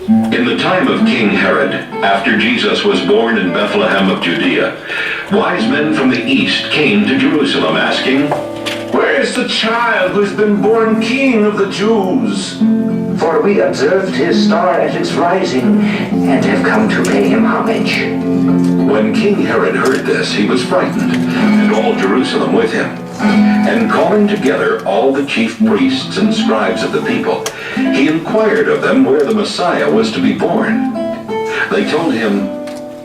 In the time of King Herod, after Jesus was born in Bethlehem of Judea, wise men from the east came to Jerusalem asking, "Where is the child who has been born King of the Jews? For we observed his star at its rising and have come to pay him homage." When King Herod heard this, he was frightened, and all Jerusalem with him. And calling together all the chief priests and scribes of the people, he inquired of them where the Messiah was to be born. They told him,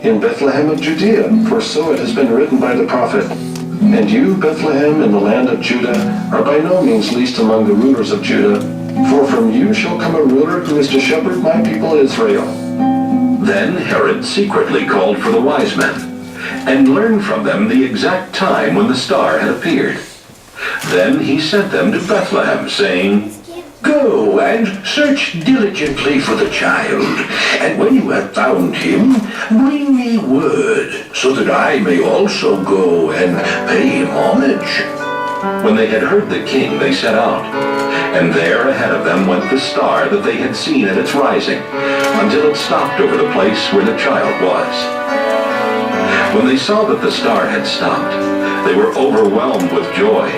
"In Bethlehem of Judea, for so it has been written by the prophet. And you, Bethlehem, in the land of Judah, are by no means least among the rulers of Judah, for from you shall come a ruler who is to shepherd my people Israel." Then Herod secretly called for the wise men, and learned from them the exact time when the star had appeared. Then he sent them to Bethlehem, saying, "Go and search diligently for the child, and when you have found him, bring me word, so that I may also go and pay him homage." When they had heard the king, they set out, and there ahead of them went the star that they had seen at its rising, until it stopped over the place where the child was. When they saw that the star had stopped, they were overwhelmed with joy.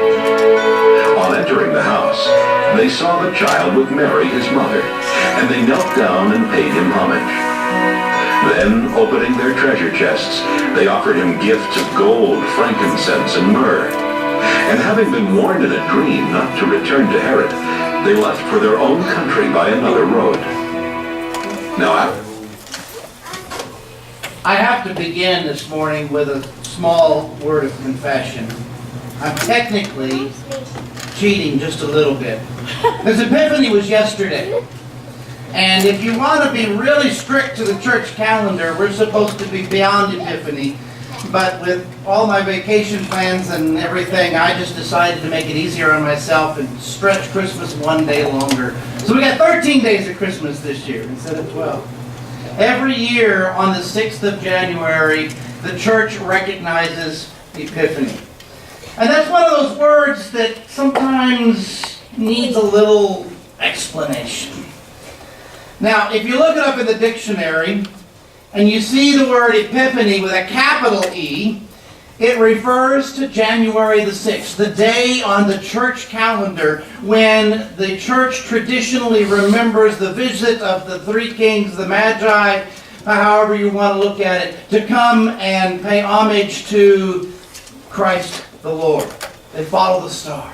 On entering the house, they saw the child with Mary, his mother, and they knelt down and paid him homage. Then, opening their treasure chests, they offered him gifts of gold, frankincense, and myrrh. And having been warned in a dream not to return to Herod, they left for their own country by another road. Now, I have to begin this morning with a small word of confession. I'm technically cheating just a little bit. Because Epiphany was yesterday. And if you want to be really strict to the church calendar, we're supposed to be beyond Epiphany. But with all my vacation plans and everything, I just decided to make it easier on myself and stretch Christmas one day longer. So we got 13 days of Christmas this year instead of 12. Every year on the 6th of January, the church recognizes Epiphany. And that's one of those words that sometimes needs a little explanation. Now, if you look it up in the dictionary, and you see the word Epiphany with a capital E, it refers to January the 6th, the day on the church calendar when the church traditionally remembers the visit of the three kings, the Magi, however you want to look at it, to come and pay homage to Christ the Lord. They follow the star.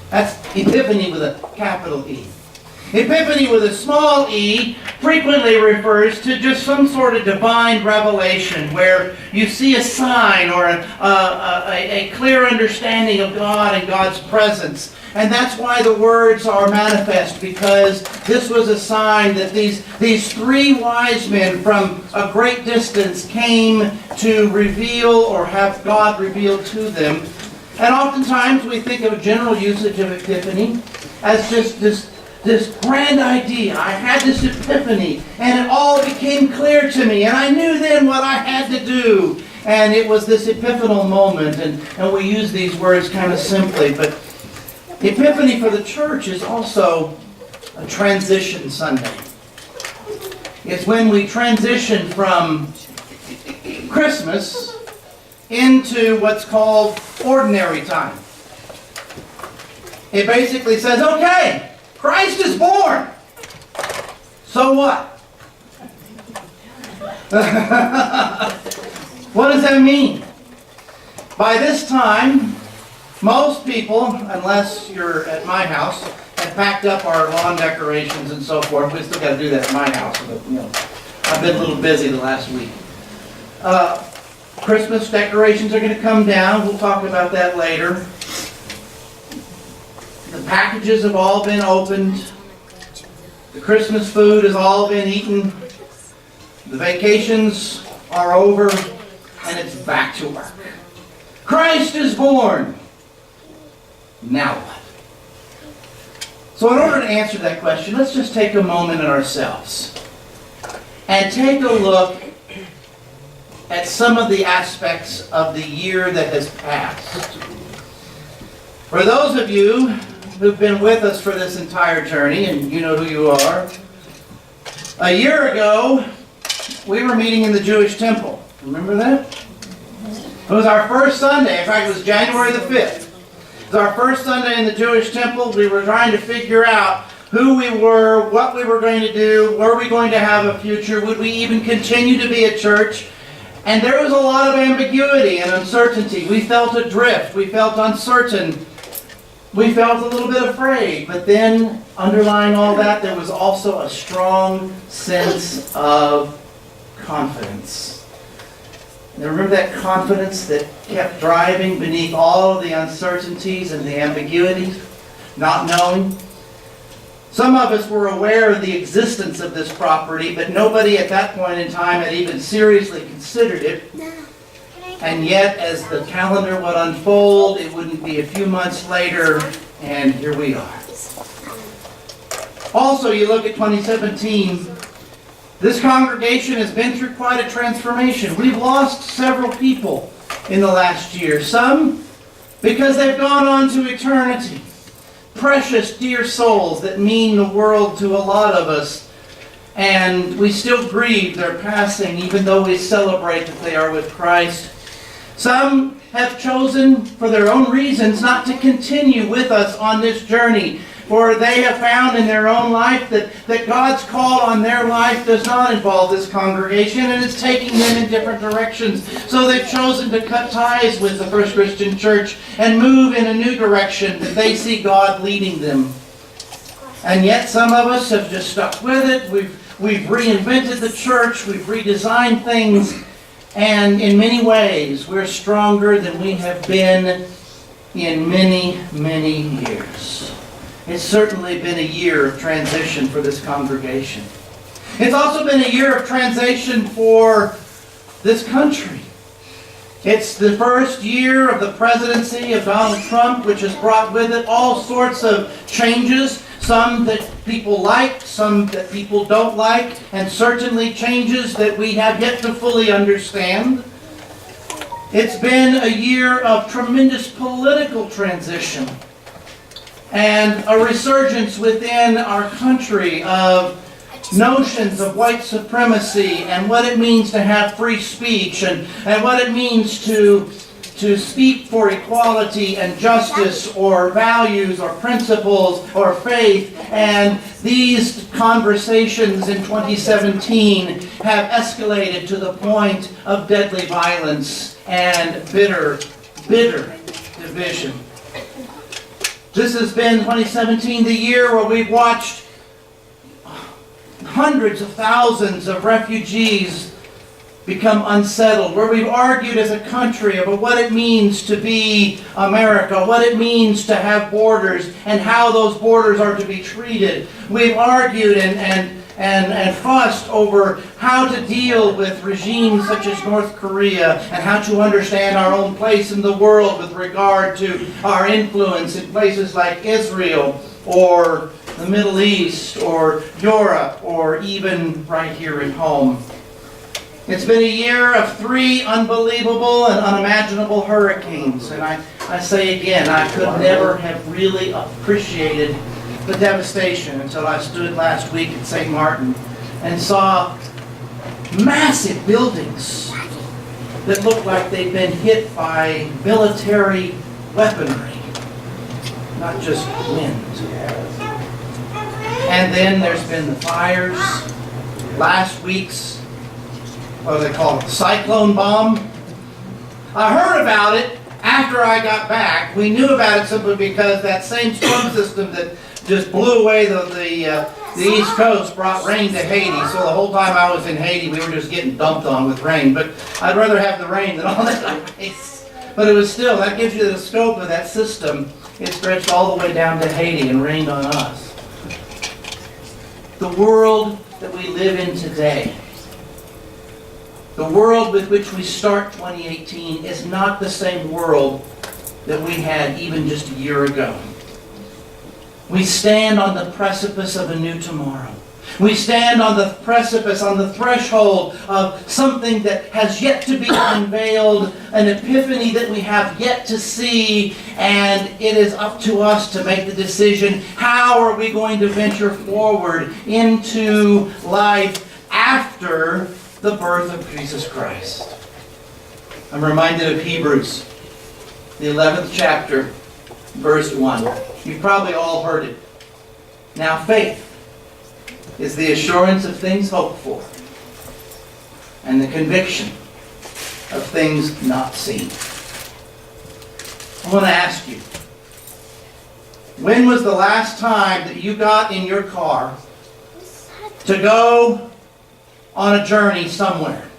That's Epiphany with a capital E. Epiphany with a small e frequently refers to just some sort of divine revelation where you see a sign or a clear understanding of God and God's presence. And that's why the words are manifest, because this was a sign that these three wise men from a great distance came to reveal or have God revealed to them. And oftentimes we think of a general usage of Epiphany as just this grand idea. I had this epiphany, and it all became clear to me, and I knew then what I had to do. And it was this epiphanal moment, and we use these words kind of simply, but Epiphany for the church is also a transition Sunday. It's when we transition from Christmas into what's called ordinary time. It basically says, okay, Christ is born. So what? What does that mean? By this time, most people, unless you're at my house, have packed up our lawn decorations and so forth. We still got to do that at my house, but I've been a little busy the last week. Christmas decorations are going to come down. We'll talk about that later. The packages have all been opened. The Christmas food has all been eaten. The vacations are over, and it's back to work. Christ is born. Now what? So in order to answer that question, let's just take a moment in ourselves and take a look at some of the aspects of the year that has passed. For those of you who've been with us for this entire journey, and you know who you are, A year ago, we were meeting in the Jewish temple. Remember that? It was our first Sunday. In fact, it was January the 5th. It was our first Sunday in the Jewish temple. We were trying to figure out who we were, what we were going to do, were we going to have a future, would we even continue to be a church? And there was a lot of ambiguity and uncertainty. We felt adrift. We felt uncertain. We felt a little bit afraid. But then, underlying all that, there was also a strong sense of confidence. Now remember that confidence that kept driving beneath all of the uncertainties and the ambiguities? Not knowing? Some of us were aware of the existence of this property, but nobody at that point in time had even seriously considered it. And yet, as the calendar would unfold, it wouldn't be a few months later, and here we are. Also, you look at 2017, this congregation has been through quite a transformation. We've lost several people in the last year. Some because they've gone on to eternity. Precious, dear souls that mean the world to a lot of us. And we still grieve their passing, even though we celebrate that they are with Christ. Some have chosen, for their own reasons, not to continue with us on this journey. For they have found in their own life that God's call on their life does not involve this congregation, and it's taking them in different directions. So they've chosen to cut ties with the First Christian Church and move in a new direction that they see God leading them. And yet some of us have just stuck with it. We've reinvented the church. We've redesigned things. And in many ways, we're stronger than we have been in many, many years. It's certainly been a year of transition for this congregation. It's also been a year of transition for this country. It's the first year of the presidency of Donald Trump, which has brought with it all sorts of changes, some that people like, some that people don't like, and certainly changes that we have yet to fully understand. It's been a year of tremendous political transition and a resurgence within our country of notions of white supremacy and what it means to have free speech and what it means to speak for equality and justice or values or principles or faith. And these conversations in 2017 have escalated to the point of deadly violence and bitter division. This has been 2017, the year where we've watched hundreds of thousands of refugees become unsettled, where we've argued as a country about what it means to be America, what it means to have borders, and how those borders are to be treated. We've argued and fussed over how to deal with regimes such as North Korea and how to understand our own place in the world with regard to our influence in places like Israel or the Middle East or Europe or even right here at home. It's been a year of 3 unbelievable and unimaginable hurricanes. And I say again, I could never have really appreciated the devastation until I stood last week at St. Martin and saw massive buildings that looked like they'd been hit by military weaponry, not just wind. And then there's been the fires, last week's, what do they call it, cyclone bomb. I heard about it after I got back. We knew about it simply because that same storm system that just blew away the East Coast brought rain to Haiti. So the whole time I was in Haiti, we were just getting dumped on with rain. But I'd rather have the rain than all that ice. But it was still, that gives you the scope of that system. It stretched all the way down to Haiti and rained on us. The world that we live in today, the world with which we start 2018, is not the same world that we had even just a year ago. We stand on the precipice of a new tomorrow. We stand on the precipice, on the threshold of something that has yet to be unveiled, an epiphany that we have yet to see, and it is up to us to make the decision, how are we going to venture forward into life after the birth of Jesus Christ? I'm reminded of Hebrews, the 11th chapter, verse 1. You've probably all heard it. Now faith is the assurance of things hoped for and the conviction of things not seen. I want to ask you, when was the last time that you got in your car to go on a journey somewhere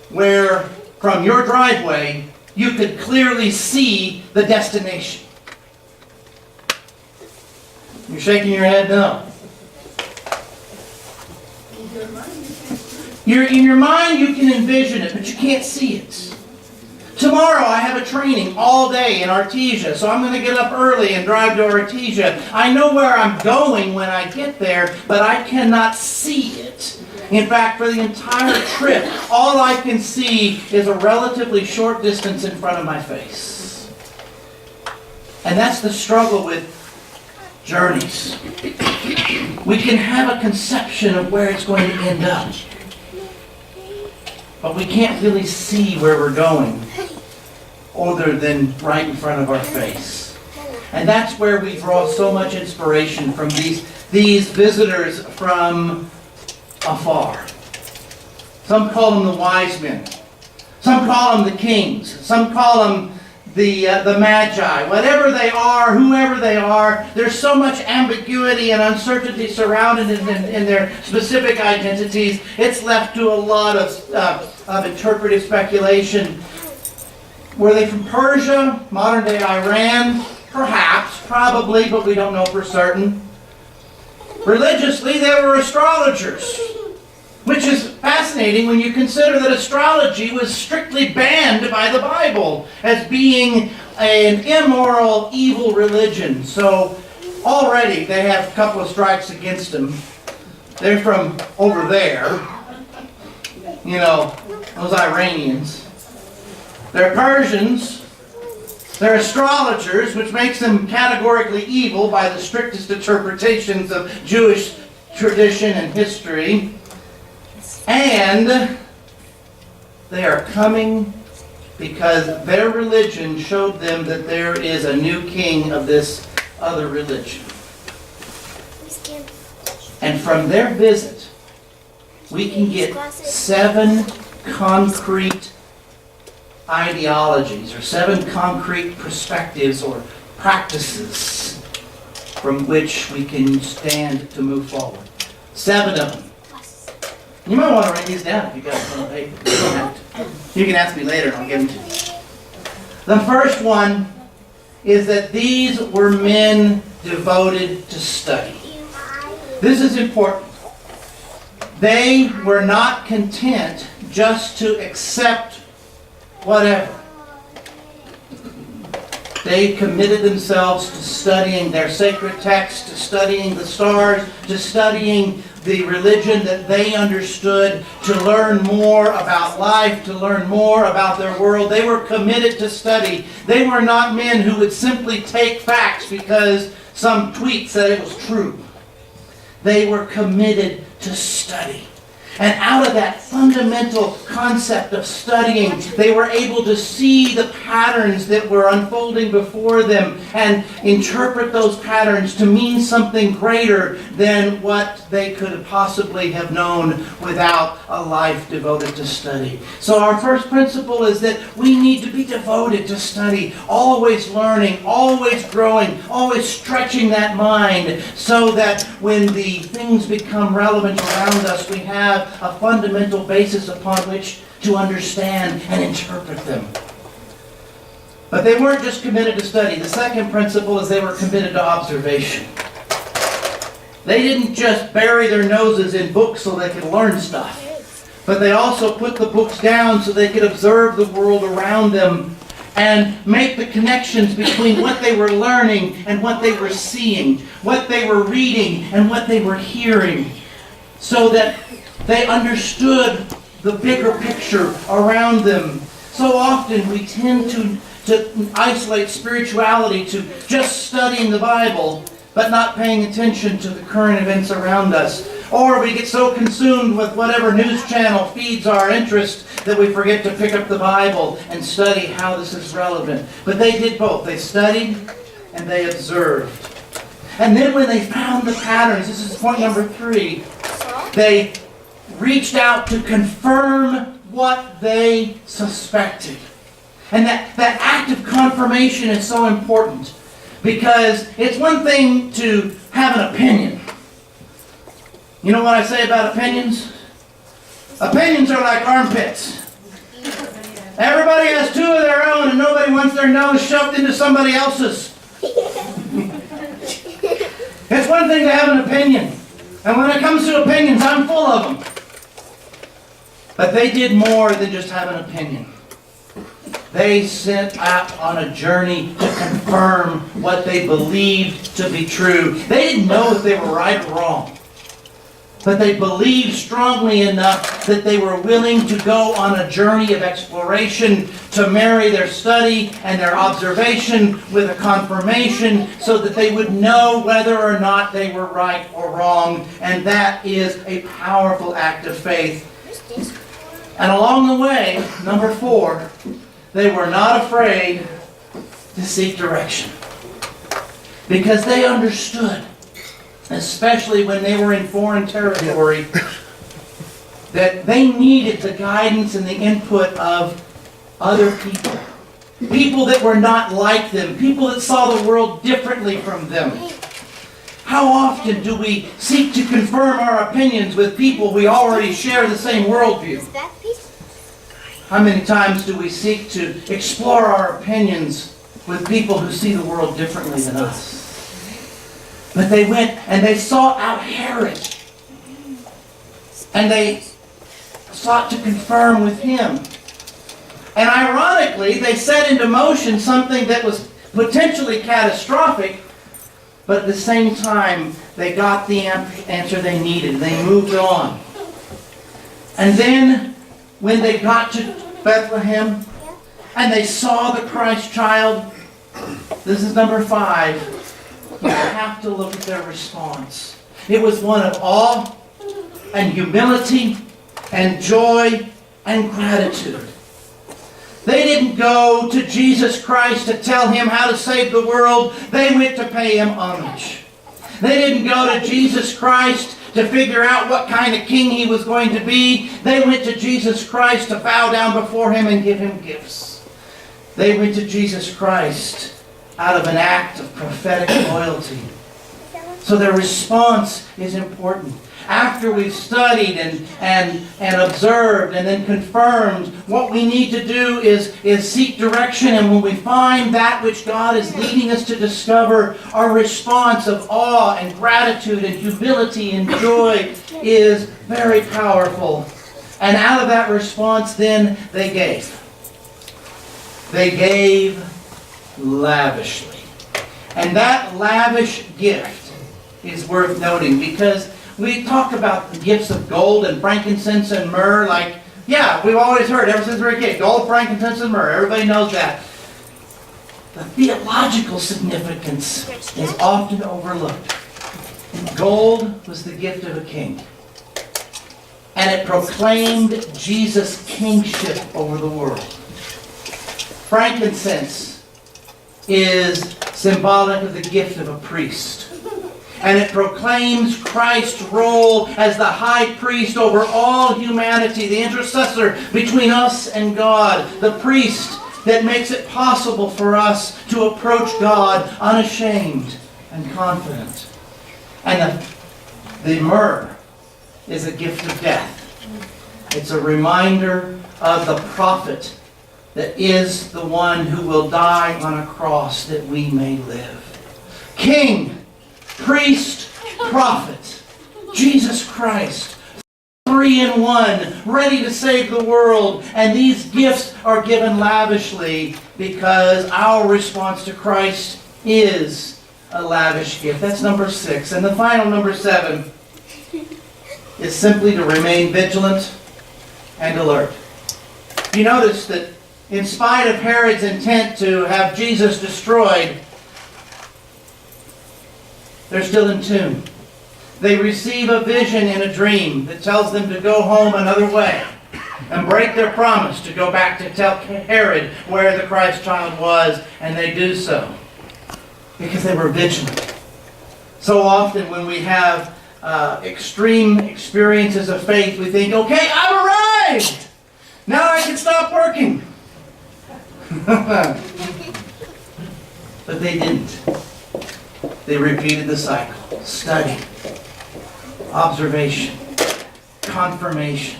where from your driveway you could clearly see the destination? You're shaking your head no. In your mind you can envision it, but you can't see it. Tomorrow I have a training all day in Artesia, so I'm going to get up early and drive to Artesia. I know where I'm going when I get there, but I cannot see it. In fact, for the entire trip, all I can see is a relatively short distance in front of my face. And that's the struggle with journeys. We can have a conception of where it's going to end up, but we can't really see where we're going other than right in front of our face. And that's where we draw so much inspiration from these visitors from afar. Some call them the wise men. Some call them the kings. Some call them the magi. Whatever they are, whoever they are, there's so much ambiguity and uncertainty surrounded in their specific identities. It's left to a lot of interpretive speculation. Were they from Persia, modern-day Iran? Perhaps, probably, but we don't know for certain. Religiously, they were astrologers, which is fascinating when you consider that astrology was strictly banned by the Bible as being an immoral, evil religion. So already they have a couple of strikes against them. They're from over there, those Iranians. They're Persians. They're astrologers, which makes them categorically evil by the strictest interpretations of Jewish tradition and history. And they are coming because their religion showed them that there is a new king of this other religion. And from their visit, we can get 7 concrete ideologies or 7 concrete perspectives or practices from which we can stand to move forward. 7 of them. You might want to write these down if you got a pen and paper. You don't have to. You can ask me later and I'll give them to you. The first one is that these were men devoted to study. This is important. They were not content just to accept whatever. They committed themselves to studying their sacred text, to studying the stars, to studying the religion that they understood, to learn more about life, to learn more about their world. They were committed to study. They were not men who would simply take facts because some tweet said it was true. They were committed to study. And out of that fundamental concept of studying, they were able to see the patterns that were unfolding before them and interpret those patterns to mean something greater than what they could possibly have known without a life devoted to study. So our first principle is that we need to be devoted to study, always learning, always growing, always stretching that mind so that when the things become relevant around us, we have a fundamental basis upon which to understand and interpret them. But they weren't just committed to study. The second principle is they were committed to observation. They didn't just bury their noses in books so they could learn stuff, but they also put the books down so they could observe the world around them and make the connections between what they were learning and what they were seeing, what they were reading and what they were hearing, so that they understood the bigger picture around them. So often we tend to isolate spirituality to just studying the Bible, but not paying attention to the current events around us. Or we get so consumed with whatever news channel feeds our interest that we forget to pick up the Bible and study how this is relevant. But they did both. They studied and they observed. And then when they found the patterns, this is point number 3, they reached out to confirm what they suspected. And that act of confirmation is so important, because it's one thing to have an opinion. You know what I say about opinions? Opinions are like armpits. Everybody has 2 of their own and nobody wants their nose shoved into somebody else's. It's one thing to have an opinion. And when it comes to opinions, I'm full of them. But they did more than just have an opinion. They set out on a journey to confirm what they believed to be true. They didn't know if they were right or wrong, but they believed strongly enough that they were willing to go on a journey of exploration, to marry their study and their observation with a confirmation, so that they would know whether or not they were right or wrong. And that is a powerful act of faith. And along the way, number 4, they were not afraid to seek direction, because they understood, especially when they were in foreign territory, that they needed the guidance and the input of other people. People that were not like them. People that saw the world differently from them. How often do we seek to confirm our opinions with people we already share the same worldview? How many times do we seek to explore our opinions with people who see the world differently than us? But they went and they sought out Herod. And they sought to confirm with him. And ironically, they set into motion something that was potentially catastrophic, but at the same time, they got the answer they needed. They moved on. And then, when they got to Bethlehem and they saw the Christ child, this is number 5, you have to look at their response. It was one of awe and humility and joy and gratitude. They didn't go to Jesus Christ to tell him how to save the world. They went to pay him homage. They didn't go to Jesus Christ to figure out what kind of king he was going to be. They went to Jesus Christ to bow down before him and give him gifts. They went to Jesus Christ out of an act of prophetic loyalty. So their response is important. After we've studied and observed and then confirmed, what we need to do is seek direction. And when we find that which God is leading us to discover, our response of awe and gratitude and humility and joy is very powerful. And out of that response, then, they gave. They gave lavishly. And that lavish gift is worth noting, because we talk about the gifts of gold and frankincense and myrrh, like, yeah, we've always heard ever since we were a kid, gold, frankincense, and myrrh. Everybody knows that. The theological significance is often overlooked. Gold was the gift of a king. And it proclaimed Jesus' kingship over the world. Frankincense is symbolic of the gift of a priest. And it proclaims Christ's role as the high priest over all humanity, the intercessor between us and God, the priest that makes it possible for us to approach God unashamed and confident. And the myrrh is a gift of death. It's a reminder of the prophet that is the one who will die on a cross that we may live. King, priest, prophet, Jesus Christ, 3 3-in-1, ready to save the world. And these gifts are given lavishly because our response to Christ is a lavish gift. That's number 6. And the final, number 7, is simply to remain vigilant and alert. You notice that in spite of Herod's intent to have Jesus destroyed, they're still in tune. They receive a vision in a dream that tells them to go home another way and break their promise to go back to tell Herod where the Christ child was, and they do so because they were vigilant. So often when we have extreme experiences of faith, we think, okay, I've arrived! Now I can stop working. But they didn't. They repeated the cycle. Study, observation, confirmation,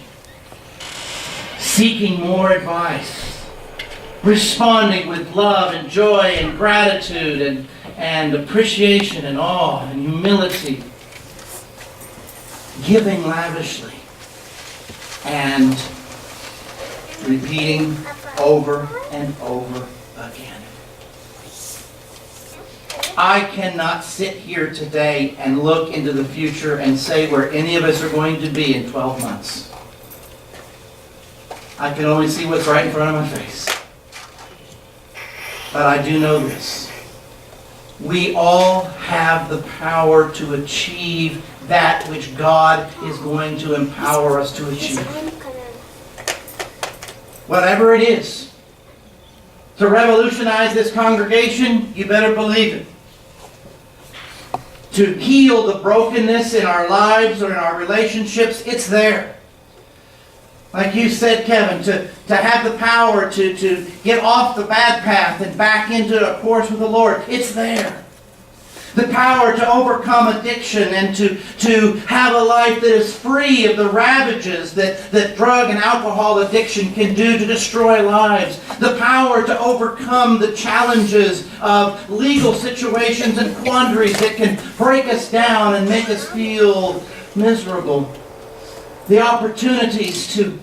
seeking more advice, responding with love and joy and gratitude and appreciation and awe and humility, giving lavishly, and repeating over and over again. I cannot sit here today and look into the future and say where any of us are going to be in 12 months. I can only see what's right in front of my face. But I do know this. We all have the power to achieve that which God is going to empower us to achieve. Whatever it is. To revolutionize this congregation, you better believe it. To heal the brokenness in our lives or in our relationships, it's there. Like you said, Kevin, to have the power to get off the bad path and back into a course with the Lord, it's there. The power to overcome addiction and to have a life that is free of the ravages that drug and alcohol addiction can do to destroy lives. The power to overcome the challenges of legal situations and quandaries that can break us down and make us feel miserable. The opportunities to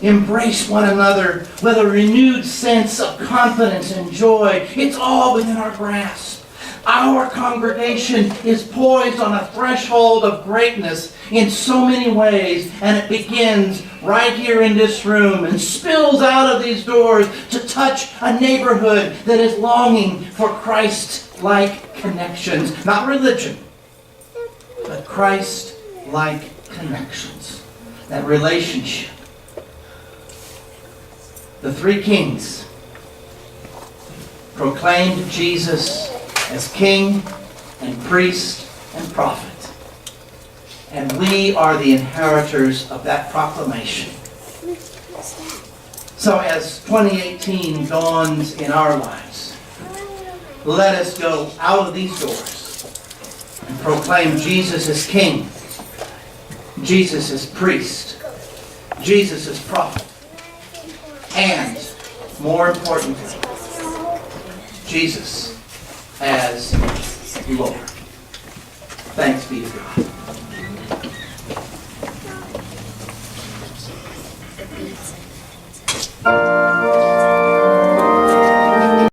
embrace one another with a renewed sense of confidence and joy. It's all within our grasp. Our congregation is poised on a threshold of greatness in so many ways, and it begins right here in this room and spills out of these doors to touch a neighborhood that is longing for Christ-like connections. Not religion, but Christ-like connections. That relationship. The 3 kings proclaimed Jesus as king and priest and prophet. And we are the inheritors of that proclamation. So as 2018 dawns in our lives, let us go out of these doors and proclaim Jesus as king, Jesus as priest, Jesus as prophet, and, more importantly, Jesus as Lord. Thanks be to God.